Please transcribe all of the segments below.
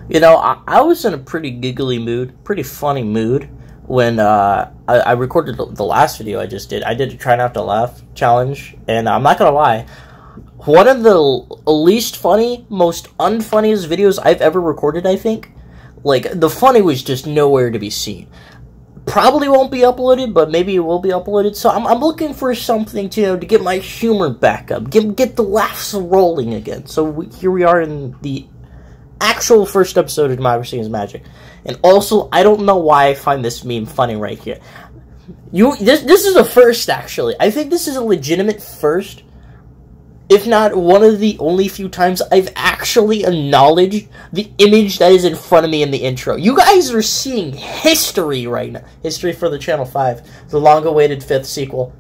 You know, I was in a pretty giggly mood, pretty funny mood when I recorded the last video I just did. I did a try not to laugh challenge, and I'm not gonna lie, one of the least funny, most unfunniest videos I've ever recorded, I think. Like, the funny was just nowhere to be seen. Probably won't be uploaded, but maybe it will be uploaded. So I'm looking for something to get my humor back up, get the laughs rolling again. So here we are in the actual first episode of Democracy is Magic. And also, I don't know why I find this meme funny right here. This is a first, actually. I think this is a legitimate first, if not one of the only few times I've actually acknowledged the image that is in front of me in the intro. You guys are seeing history right now. History for the Channel 5. The long-awaited 5th sequel.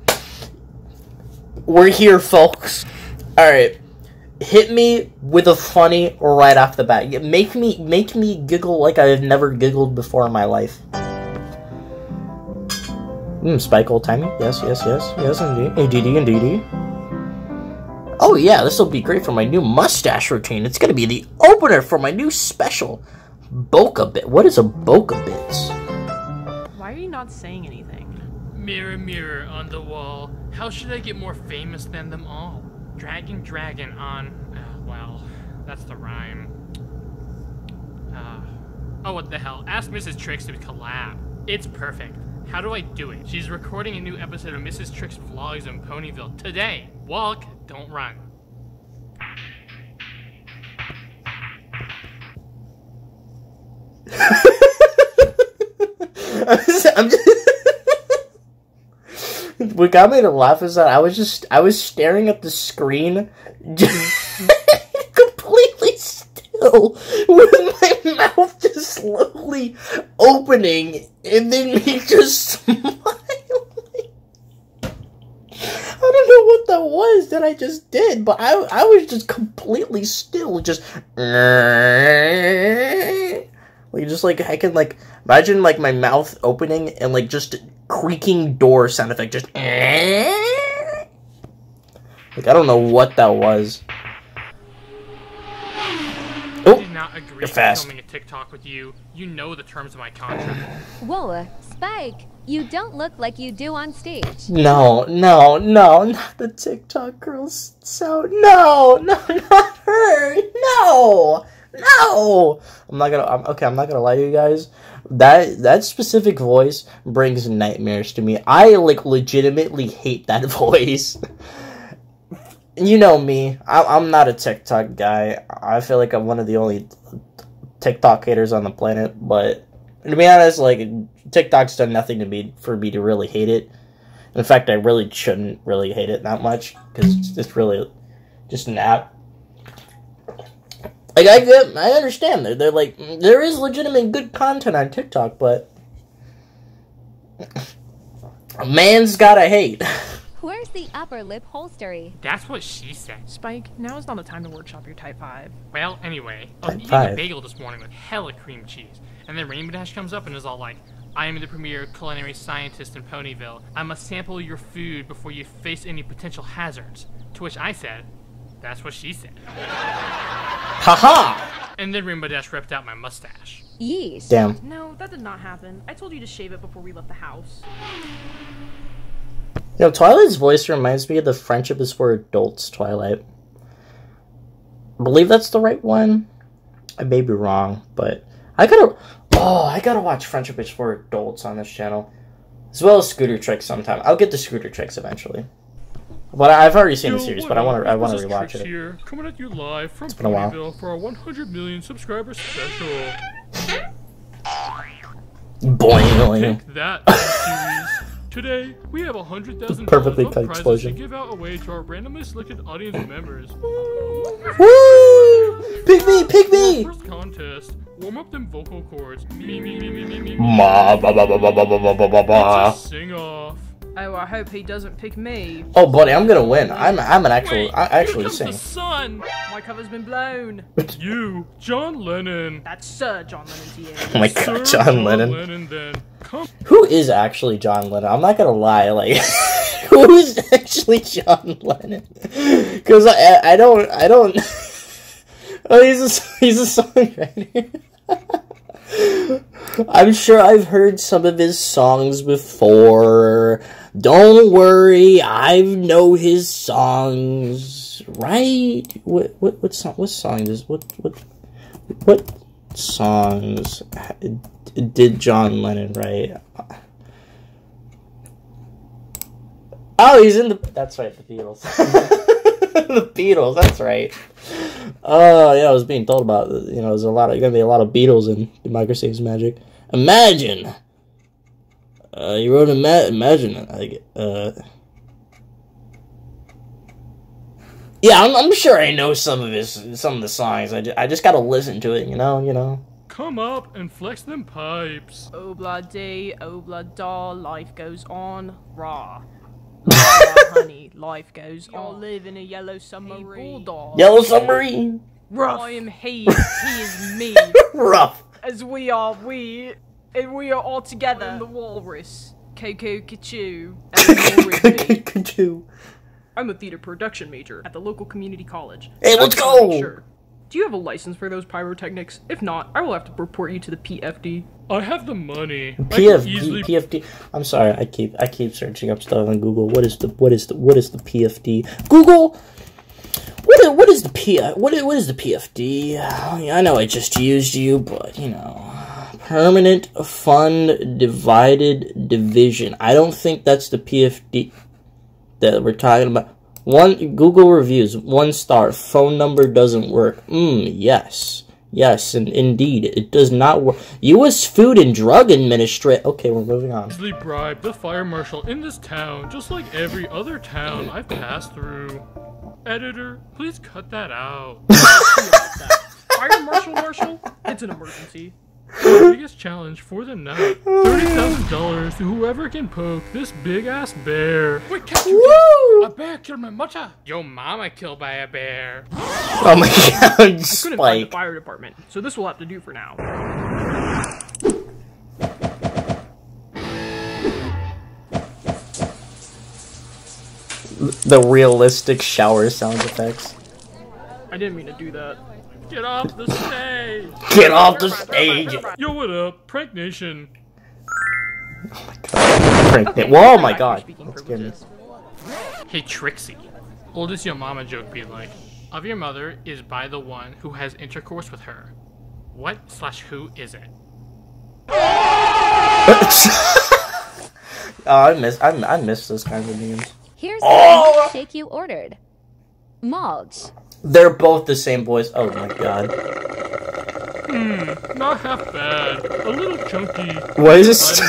We're here, folks. Alright. Hit me with a funny right off the bat. Make me giggle like I've never giggled before in my life. Spike old timing. Yes, indeed. Oh yeah, this will be great for my new mustache routine. It's gonna be the opener for my new special, Bokeh Bit. What is a Bokeh Bits? Why are you not saying anything? Mirror, mirror on the wall, how should I get more famous than them all? Dragon on... well, that's the rhyme. Oh, what the hell. Ask Mrs. Tricks to collab. It's perfect. How do I do it? She's recording a new episode of Mrs. Tricks Vlogs in Ponyville today. Walk, don't run. I'm just what got me to laugh is that I was staring at the screen completely still with my mouth just slowly opening and then me just smiling. I don't know what that was that I just did, but I was just completely still, just like I can like imagine like my mouth opening and like just creaking door sound effect, just like I don't know what that was. I did not agree you're to fast. filming a TikTok with you. You know the terms of my contract. Whoa, Spike, you don't look like you do on stage. No, not the TikTok girls. So no, not her. No. I'm not gonna lie to you guys. That specific voice brings nightmares to me. I like legitimately hate that voice. You know me. I'm not a TikTok guy. I feel like I'm one of the only TikTok haters on the planet. But to be honest, like TikTok's done nothing to me for me to really hate it. In fact, I really shouldn't really hate it that much because it's really just an app. Like I understand they're like there is legitimate good content on TikTok, but a man's gotta hate. Where's the upper lip holstery? That's what she said. Spike, now is not the time to workshop your type 5. Well, anyway, I was Type eating 5. a bagel this morning with hella cream cheese, and then Rainbow Dash comes up and is all like, I am the premier culinary scientist in Ponyville. I must sample your food before you face any potential hazards. To which I said, that's what she said. Haha! And then Rainbow Dash ripped out my mustache. Yeesh. Damn. No, that did not happen. I told you to shave it before we left the house. You know, Twilight's voice reminds me of the Friendship is for Adults Twilight. I believe that's the right one. I may be wrong, but I gotta watch Friendship is for Adults on this channel. As well as Scooter Tricks sometime. I'll get to Scooter Tricks eventually. But I've already seen the series, but I want to rewatch it. Here, coming at you live from It's been a while. Ponyville for our 100 million subscriber special. Boing. Take that, series. Today, we have $100,000 Perfectly of cut prizes explosion. to give out away to our randomly selected audience members. Woo! Pick me! First contest. Warm up them vocal cords. Me. Ma ba ba ba ba ba ba ba ba ba. It's a sing off. Oh, I hope he doesn't pick me. Oh, buddy, I'm gonna win. I actually here sing. comes the sun. My cover's been blown. You, John Lennon. That's Sir John Lennon to you. Oh my god, Sir John Lennon. then. Come. Who is actually John Lennon? I'm not gonna lie, like, who is actually John Lennon? Because I don't. Oh, he's a songwriter. I'm sure I've heard some of his songs before. Don't worry, I know his songs, right? What song does what songs did John Lennon write? Oh, he's in the. That's right, the Beatles. The Beatles. That's right. Oh yeah, I was being told about. There's gonna be a lot of Beatles in Democracy Is Magic. Imagine. You wrote Imagine. Yeah, I'm sure I know some of the songs. I just gotta listen to it. You know. Come up and flex them pipes. Obla day, obla da, life goes on, rah. Honey, life goes on. Live in a yellow submarine. Bulldog. Yellow submarine. Rough. I am he is me. Rough. As we are we, and we are all together. I'm the walrus. Coco Kachu. Kachu. I'm a theater production major at the local community college. Hey, let's go! Sure. Do you have a license for those pyrotechnics? If not, I will have to report you to the PFD. I have the money. PFD. I'm sorry. I keep searching up stuff on Google. What is the PFD? Google. What is the PFD? I know I just used you, but Permanent Fund Divided Division. I don't think that's the PFD that we're talking about. Google reviews, 1 star. Phone number doesn't work. Yes, and indeed, it does not work. U.S. Food and Drug Administration. Okay, we're moving on. Easily bribe the fire marshal in this town, just like every other town I've passed through. Editor, please cut that out. Fire marshal? It's an emergency. The biggest challenge for the night: $30,000 to whoever can poke this big ass bear. Wait, catch you! A bear killed my mother. Your mama killed by a bear. Oh my god, I couldn't find the fire department, so this will have to do for now. The realistic shower sound effects. I didn't mean to do that. Get off the stage! Get off the stage! Yo, what up? Prank Nation. Oh my god. Okay, whoa, my god. Hey, Trixie. What does your mama joke be like? Of your mother is by the one who has intercourse with her. What/who is it? I miss those kinds of memes. Here's the milkshake you ordered. Mulch. They're both the same voice. Oh my god. Not half bad. A little chunky. What is this?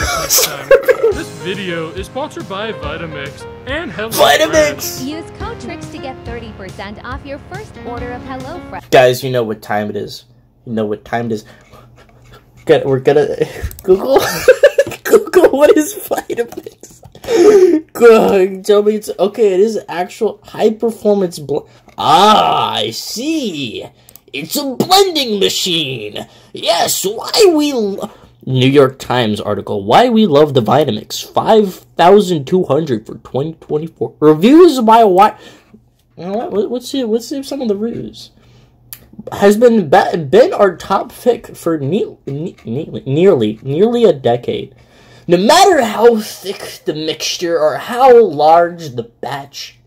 This video is sponsored by Vitamix and HelloFresh. Vitamix! Use code TRICKS to get 30% off your first order of HelloFresh. Guys, you know what time it is. We're gonna Google. Google what is Vitamix. Good. Tell me it's okay. It is actual high performance I see. It's a blending machine. Yes. Why we New York Times article. Why we love the Vitamix. 5,200 for 2024. Reviews by what? You know what? Let's see some of the reviews. Has been our top pick for nearly a decade. No matter how thick the mixture or how large the batch,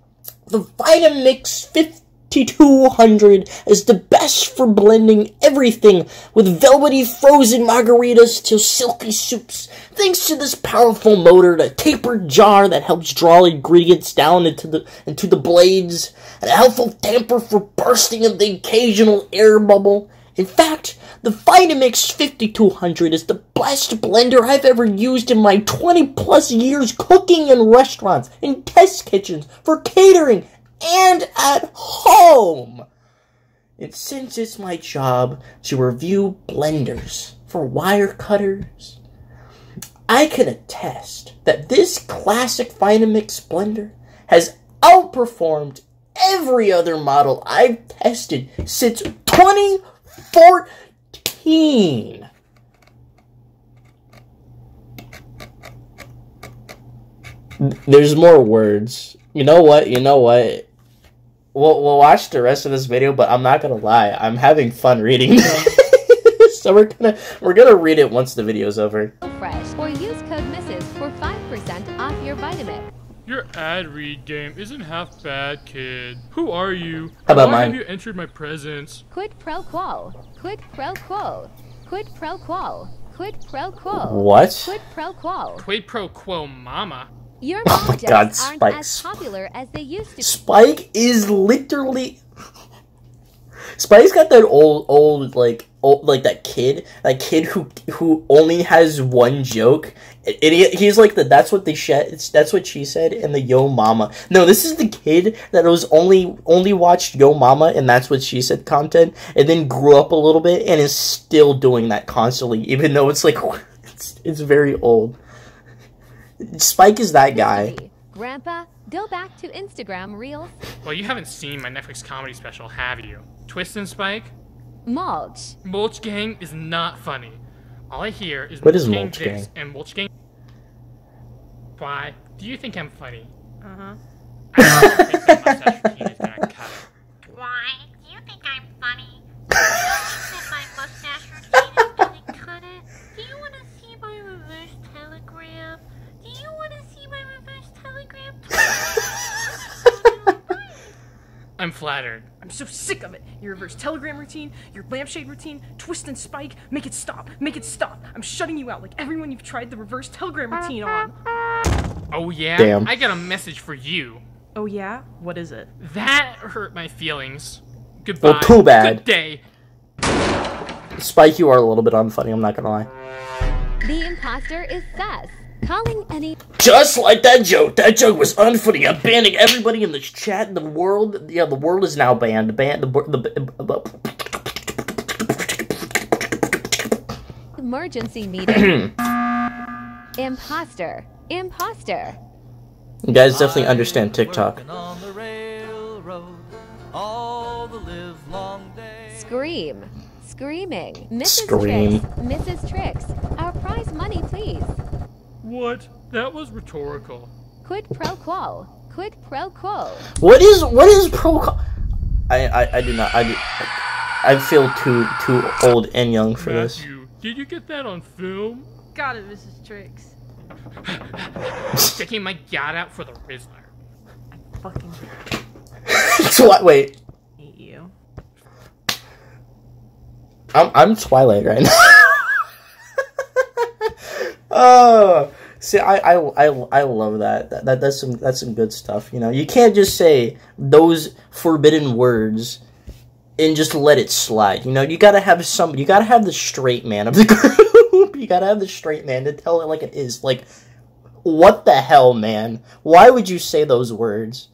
the Vitamix 5200 is the best for blending everything, with velvety frozen margaritas to silky soups. Thanks to this powerful motor, the tapered jar that helps draw ingredients down into the blades, and a helpful damper for bursting of the occasional air bubble. In fact, the Vitamix 5200 is the best blender I've ever used in my 20-plus years cooking in restaurants, in test kitchens, for catering, and at home. And since it's my job to review blenders for wire cutters, I can attest that this classic Vitamix blender has outperformed every other model I've tested since 2014. There's more words. You know what? We'll watch the rest of this video, but I'm not gonna lie. I'm having fun reading this. So we're gonna read it once the video's over. Fresh or use code MRS for 5% off your vitamin. Your ad read game isn't half bad, kid. Who are you? How about Why mine? have you entered my presence? Quid pro quo. Quid pro quo. Quid pro quo. Quid pro quo. What? Quid pro quo. Quid pro quo, mama. Your Oh my mom God, jokes aren't Spike. as popular as they used to be. Spike is literally. Spike's got that old like that kid who only has one joke. He's like that's what she said in the Yo Mama. No, this is the kid that was only watched Yo Mama and that's what she said content, and then grew up a little bit and is still doing that constantly, even though it's like it's very old. Spike is that guy. Grandpa, go back to Instagram Reels. Well, you haven't seen my Netflix comedy special, have you? Twist and Spike? Mulch. Mulch Gang is not funny. All I hear is What is Mulch Gang Mulch this Gang? and Mulch Gang. Why? Do you think I'm funny? Uh-huh. I don't think that mustache routine is gonna cut it. Why? Do you think I'm funny? Do you think that my mustache routine is gonna cut it? Do you want to see my reverse telegram? Do you want to see my reverse telegram? I'm flattered. I'm so sick of it. Your reverse telegram routine, your lampshade routine, twist and spike. Make it stop. Make it stop. I'm shutting you out like everyone you've tried the reverse telegram routine on. Oh yeah? Damn. I got a message for you. Oh yeah? What is it? That hurt my feelings. Goodbye. Well, too bad. Good day. Spike, you are a little bit unfunny. I'm not gonna lie. The imposter is sus. Calling any Just like that joke. That joke was unfunny. I'm banning everybody in the chat in the world. Yeah, the world is now banned. emergency meeting. Imposter. Imposter. You guys definitely understand TikTok. Working on the railroad all the livelong day. Scream. Screaming. Mrs. Scream. Tricks. Mrs. Tricks. Our prize money, please. What? That was rhetorical. Quid pro quo. Quid pro quo. What is pro? I do not. I feel too old and young for this. Matthew, did you get that on film? Got it, Mrs. Tricks. Sticking my god out for the Rizzler. Fucking Wait, hate you. I'm Twilight right now. Oh, see, I love that. That's some good stuff. You know, you can't just say those forbidden words and just let it slide. You know, you gotta have the straight man of the group. You gotta have the straight man to tell it like it is. Like, what the hell, man? Why would you say those words?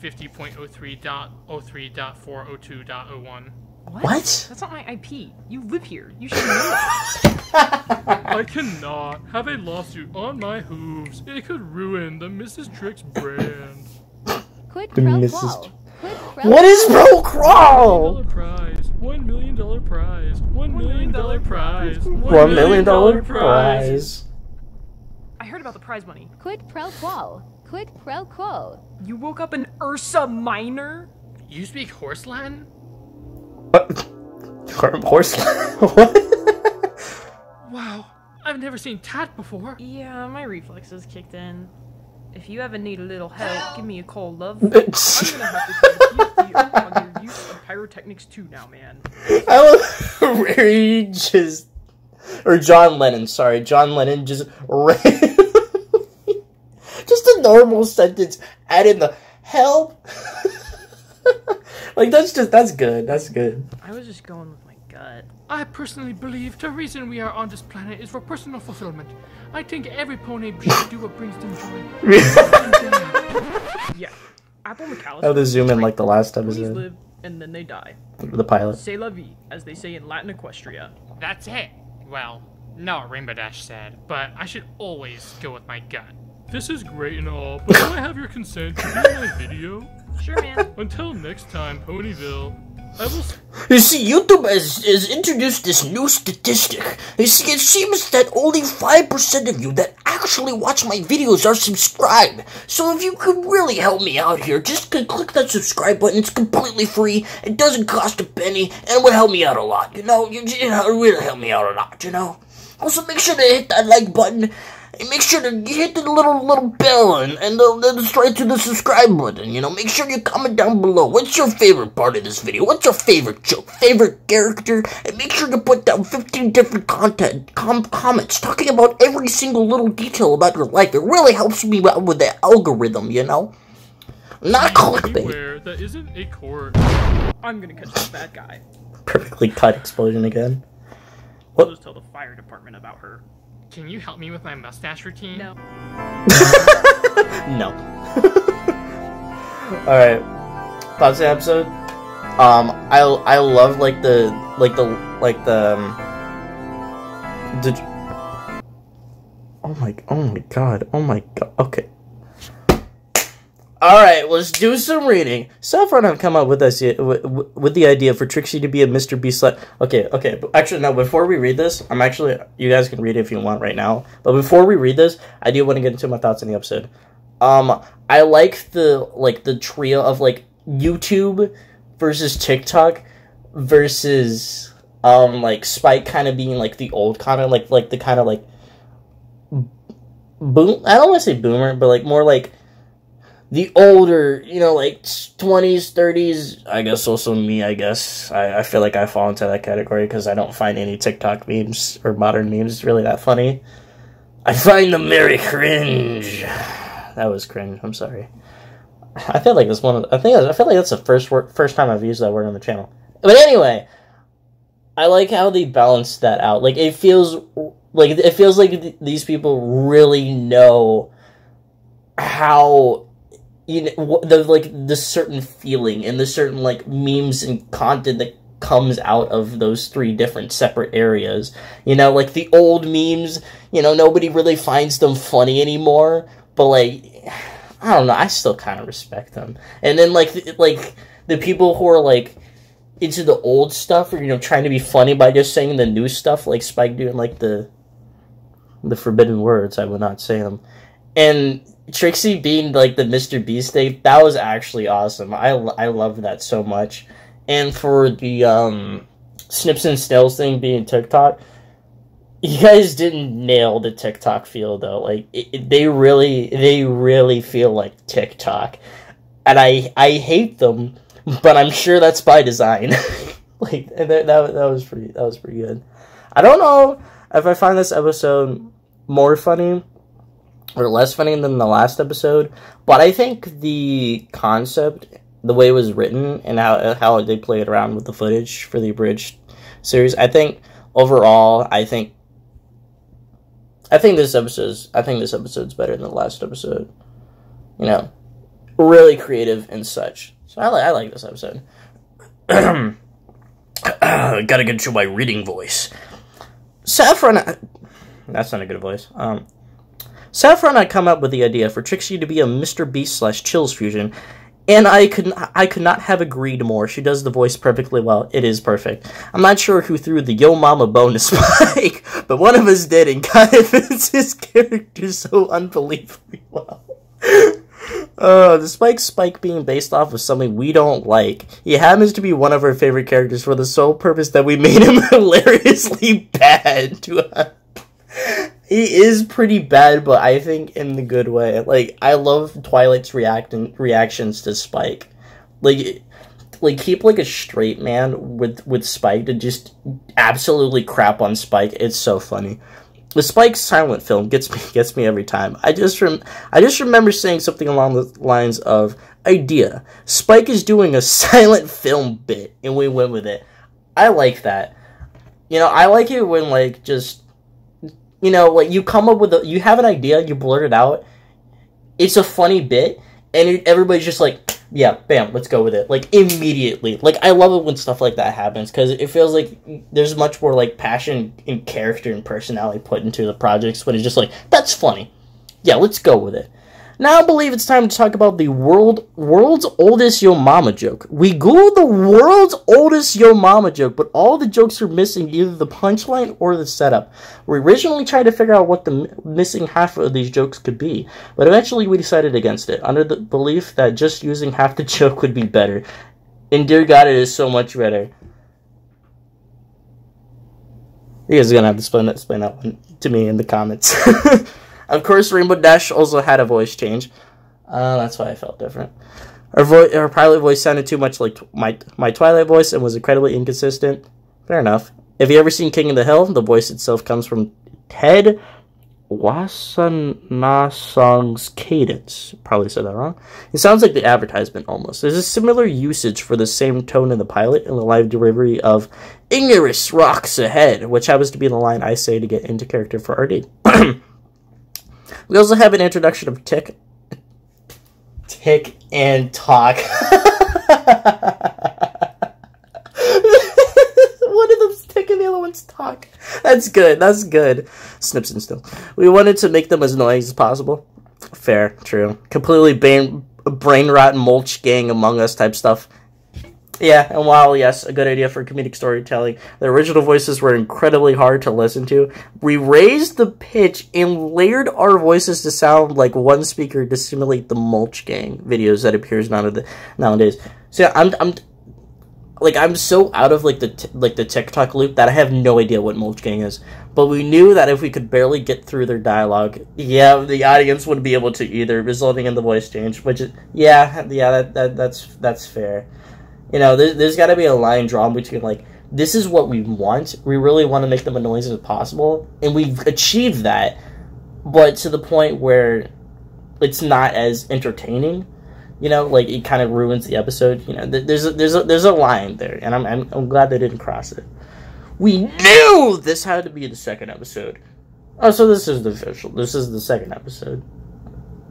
50.03.03.402.01. What? That's not my IP. You live here. You should know that. I cannot have a lawsuit on my hooves. It could ruin the Mrs. Tricks brand. Quid The pro Mrs. quo. Quid pro What is pro crawl? $1 prize. $1 million prize. $1 million prize. $1 million prize. I heard about the prize money. Quid pro quo. Quid pro quo. You woke up in Ursa Minor? You speak horse Latin? What? Horse? What? Wow, I've never seen Tat before. Yeah, my reflexes kicked in. If you ever need a little help, give me a call, love. I'm gonna have to take a PhD on your use of pyrotechnics too now, man. I love where he just... Or John Lennon, sorry. John Lennon just ran... just a normal sentence. Add in the help. Like, that's good. That's good. I was just going with my gut. I personally believe the reason we are on this planet is for personal fulfillment. I think every pony should do what brings them joy. Yeah. Apple McAllister. How to zoom in like the last Ponies episode. live and then they die. The pilot. C'est la vie, as they say in Latin Equestria. That's it. Well, not what Rainbow Dash said, but I should always go with my gut. This is great and all, but do I have your consent to be in my video? Sure, man. Until next time, Ponyville. I will. You see, YouTube has introduced this new statistic. You see, it seems that only 5% of you that actually watch my videos are subscribed. So if you could really help me out here, just click that subscribe button. It's completely free. It doesn't cost a penny, and it would help me out a lot. You know, it really help me out a lot, you know. Also, make sure to hit that like button. And make sure to hit the little bell and then straight to the subscribe button, you know. Make sure you comment down below. What's your favorite part of this video? What's your favorite joke? Favorite character? And make sure to put down 15 different comments talking about every single little detail about your life. It really helps me out with the algorithm, you know. Not clickbait. Beware, that isn't a court. I'm gonna catch this bad guy. Perfectly cut explosion again. I'll just tell the fire department about her. Can you help me with my mustache routine? No. No. Alright. Thoughts of the episode? I love the oh my god, okay. Alright, let's do some reading. Saffron have come up with this with the idea for Trixie to be a Mr. Beast. Okay. Actually, no. Before we read this, you guys can read it if you want right now. But before we read this, I do want to get into my thoughts on the episode. I like the trio of YouTube versus TikTok versus Spike kind of being the old kind of the kind of boom. I don't want to say boomer, but more the older, 20s, 30s, I guess also me, I guess. I feel like I fall into that category because I don't find any TikTok memes or modern memes really that funny. I find them very cringe. That was cringe, I'm sorry. I feel like I feel like that's the first time I've used that word on the channel. But anyway, I like how they balanced that out. It feels like these people really know how the certain feeling and the certain memes and content that comes out of those three different separate areas. The old memes, nobody really finds them funny anymore, but I don't know, I still kind of respect them. And then the people who are into the old stuff or trying to be funny by just saying the new stuff, like Spike doing the forbidden words, I would not say them. And Trixie being the Mr. Beast thing, that was actually awesome. I love that so much. And for the Snips and Snails thing being TikTok, you guys didn't nail the TikTok feel though. They really feel like TikTok, and I hate them, but I'm sure that's by design. that was pretty good. I don't know if I find this episode more funny or less funny than the last episode, but I think the concept, the way it was written, and how they played around with the footage for the abridged series, I think overall, I think this episode's better than the last episode. Really creative and such. So I like this episode. Gotta get to my reading voice. Saffron, that's not a good voice. Saffron had come up with the idea for Trixie to be a Mr. Beast / Chills fusion, and I could not have agreed more. She does the voice perfectly well. It is perfect. I'm not sure who threw the Yo Mama bone to Spike, but one of us did, and kind of fits his character so unbelievably well. Despite Spike being based off of something we don't like, he happens to be one of our favorite characters for the sole purpose that we made him hilariously bad to us. He is pretty bad, but I think in the good way. I love Twilight's reactions to Spike. Keep a straight man with Spike to just absolutely crap on Spike. It's so funny. The Spike silent film gets me every time. I just remember saying something along the lines of, idea, Spike is doing a silent film bit, and we went with it. I like that. I like it when you come up with you have an idea, you blurt it out, it's a funny bit, and everybody's just yeah, bam, let's go with it, immediately. I love it when stuff like that happens, because it feels like there's much more, passion and character and personality put into the projects, when it's just that's funny. Yeah, let's go with it. Now I believe it's time to talk about the world's oldest Yo Mama joke. We Googled the world's oldest Yo Mama joke, but all the jokes are missing either the punchline or the setup. We originally tried to figure out what the missing half of these jokes could be, but eventually we decided against it, under the belief that just using half the joke would be better. And dear God, it is so much better. You guys are gonna have to explain that one to me in the comments. Of course, Rainbow Dash also had a voice change. That's why I felt different. Her pilot voice sounded too much like my Twilight voice and was incredibly inconsistent. Fair enough. If you ever seen King of the Hill, the voice itself comes from Ted Wasanasong's cadence. Probably said that wrong. It sounds like the advertisement almost. There's a similar usage for the same tone in the pilot and the live delivery of Ignorous Rocks Ahead, which happens to be the line I say to get into character for RD. We also have an introduction of Tick and Talk. One of them's Tick and the other one's Talk. That's good. That's good. Snips and still. We wanted to make them as annoying as possible. Fair. True. Completely brain rot mulch gang Among Us type stuff. Yeah, and while, yes, a good idea for comedic storytelling, the original voices were incredibly hard to listen to. We raised the pitch and layered our voices to sound like one speaker to simulate the Mulch Gang videos that appears nowadays. So yeah, I'm so out of the TikTok loop that I have no idea what Mulch Gang is. But we knew that if we could barely get through their dialogue, yeah, the audience wouldn't be able to either, resulting in the voice change. Which is that's fair. You know, there's got to be a line drawn between, like, this is what we want. We really want to make them annoying as possible. And we've achieved that. But to the point where it's not as entertaining. You know, like, it kind of ruins the episode. You know, there's a line there. And I'm glad they didn't cross it. We knew this had to be the second episode. Oh, so this is the official. This is the second episode.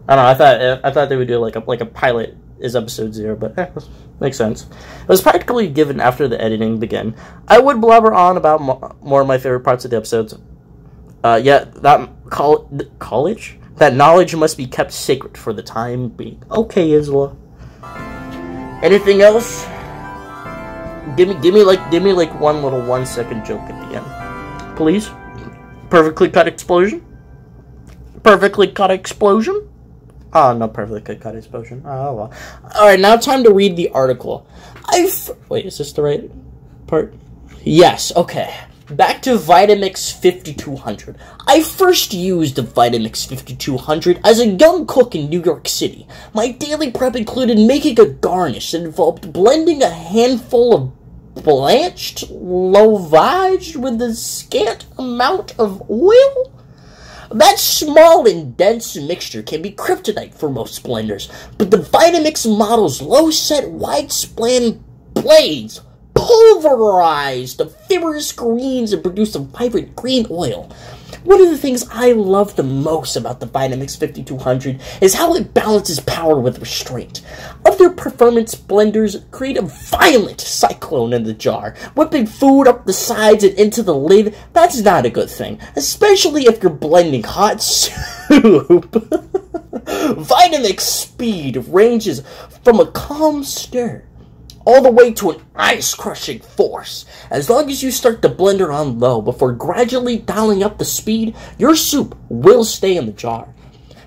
I don't know. I thought they would do like a pilot is episode 0, but makes sense. It was practically given after the editing began. I would blabber on about more of my favorite parts of the episodes. Yeah, that college? That knowledge must be kept sacred for the time being. Okay, Isla. Anything else? Give me like one little 1-second joke at the end, please. Perfectly cut explosion. Perfectly cut explosion. Oh, no, perfectly cut explosion. Oh, well. Alright, now time to read the article. Wait, is this the right part? Yes, okay. Back to Vitamix 5200. I first used the Vitamix 5200 as a young cook in New York City. My daily prep included making a garnish that involved blending a handful of blanched lovage with a scant amount of oil. That small and dense mixture can be kryptonite for most blenders, but the Vitamix model's low-set, wide-span blades pulverize the fibrous greens and produce a vibrant green oil. One of the things I love the most about the Vitamix 5200 is how it balances power with restraint. Other performance blenders create a violent cyclone in the jar, whipping food up the sides and into the lid. That's not a good thing, especially if you're blending hot soup. Vitamix speed ranges from a calm stir all the way to an ice-crushing force. As long as you start the blender on low before gradually dialing up the speed, your soup will stay in the jar.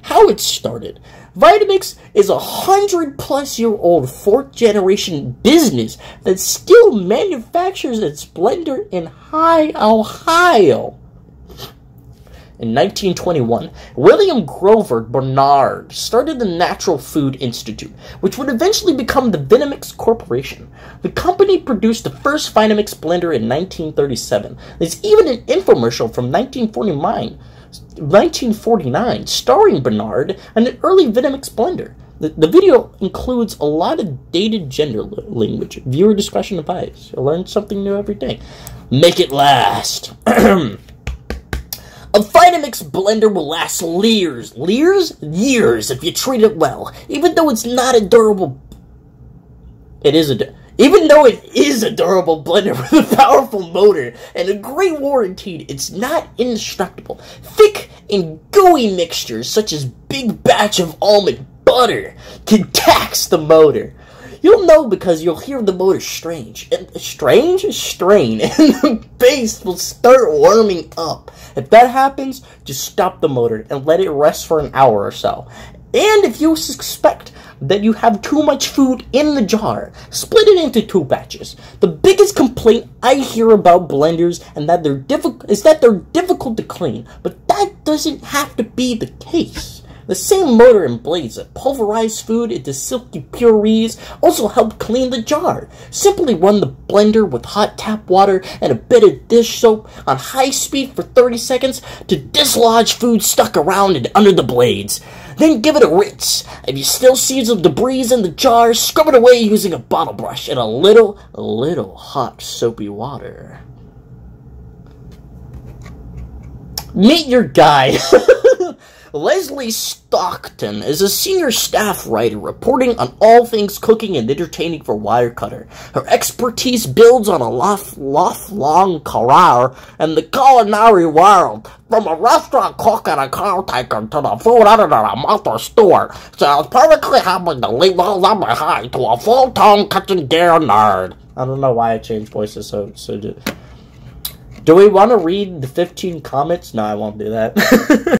How it started. Vitamix is a 100-plus-year-old 4th-generation business that still manufactures its blender in High, Ohio. In 1921, William Grover Barnard started the Natural Food Institute, which would eventually become the Vitamix Corporation. The company produced the first Vitamix blender in 1937. There's even an infomercial from 1949 starring Barnard and an early Vitamix blender. The video includes a lot of dated gender language. Viewer discretion advised. You'll learn something new every day. Make it last. A Vitamix blender will last years if you treat it well. Even though it's not a durable... It is Even though it is a durable blender with a powerful motor and a great warranty, it's not indestructible. Thick and gooey mixtures such as big batch of almond butter can tax the motor. You'll know because you'll hear the motor strain, and the base will start warming up. If that happens, just stop the motor and let it rest for an hour or so. And if you suspect that you have too much food in the jar, split it into 2 batches. The biggest complaint I hear about blenders is that they're difficult to clean, but that doesn't have to be the case. The same motor and blades that pulverize food into silky purees also help clean the jar. Simply run the blender with hot tap water and a bit of dish soap on high speed for 30 seconds to dislodge food stuck around and under the blades. Then give it a rinse. If you still see some debris in the jar, scrub it away using a bottle brush and a little hot soapy water. Meet your guide. Leslie Stockton is a senior staff writer reporting on all things cooking and entertaining for Wirecutter. Her expertise builds on a lifelong career in the culinary world, from a restaurant cook and a caretaker to the food editor at a motor store. She is perfectly happy to leave all that behind to a full-time kitchen gear nerd. I don't know why I changed voices, so do we want to read the 15 comments? No, I won't do that.